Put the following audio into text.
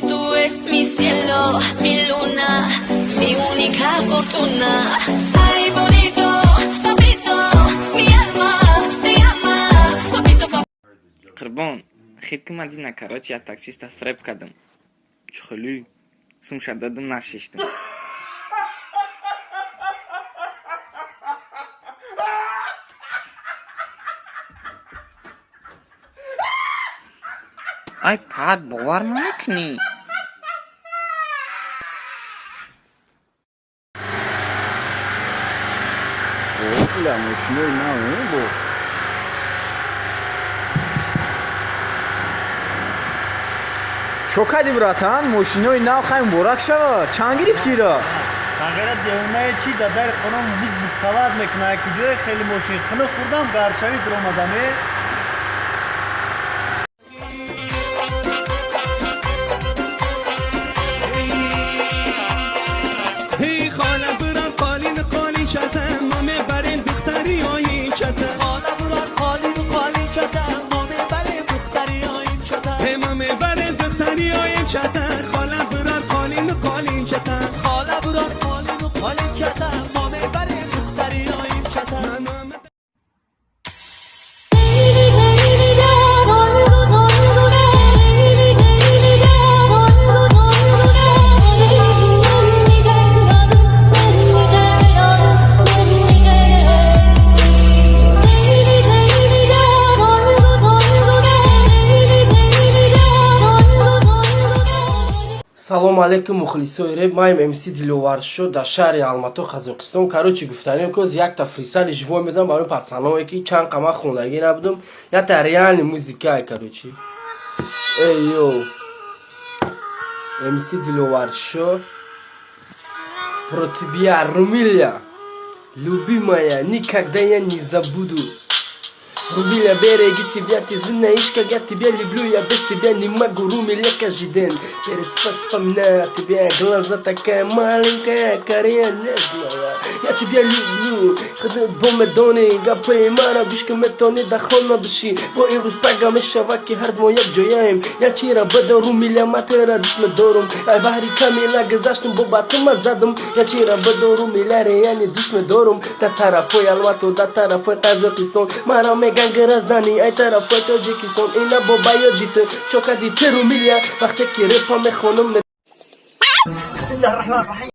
tú es mi cielo, mi luna, mi única fortuna. Ay, bonito, papito, mi alma te ama, papito, papito. Qurbon, xidki Madina короче, я таксиста фреб кардам. Чухли, сумша дадам нашиштам. ай, пад бовар намекни. Бля, мощной на небо. چو کردی براتان؟ ماشینای نو خیلی مبارک شد. چند گرفتی را؟ ساغره دیونه چی دادر خانم بود سواد میکنه که جای خیلی ماشین خونه خوردم گرشوی در آمدمه. هی خاله بران قالین قالین شده ما میبریم دختری آیین شده خاله بران قالین قالین شده ما میبریم دختری آیین شده هی ما میبریم دختری آیین شده خاله بران قالین قالین شده خاله بران قالین قالین شده ما میبریم دختری آیین شده салому алейкум мухлисои реп, маем МС Диловаршо дар шаҳри Алмато, Қазоқистон. Короче гуфтанем ки якта фристайли живой мезанам барои пацаное ки чанд қамак хонагӣ набудам. Якта реальни музикае короче. Эй йо. МС Диловаршо. Про тебя, Румиля, любимая, никогда я не забуду. Румиля, береги себя, ты знаешь, как я тебя люблю, я без тебя не могу, Румиля, каждый день вспоминаю тебя, глаза такая маленькая, Корея нежная, я тебя люблю, бомедони, гапе, мара, бишка метони, дахона души, бо имрус пага мешава, ки ҳар мо як ҷояем, я чира бада, Румиля, матера дӯст медорам, ай баҳри камила гузаштам, бо батума задам, я чира бада, Румиля, реяни дӯст медорам, да тарафои Алмато, да тарафои Қазоқистон, мара меган граждани, ай тарафои Тоҷикистон, ина бо баёдите, чо кади те Румиля, вақте ки репа мехонам.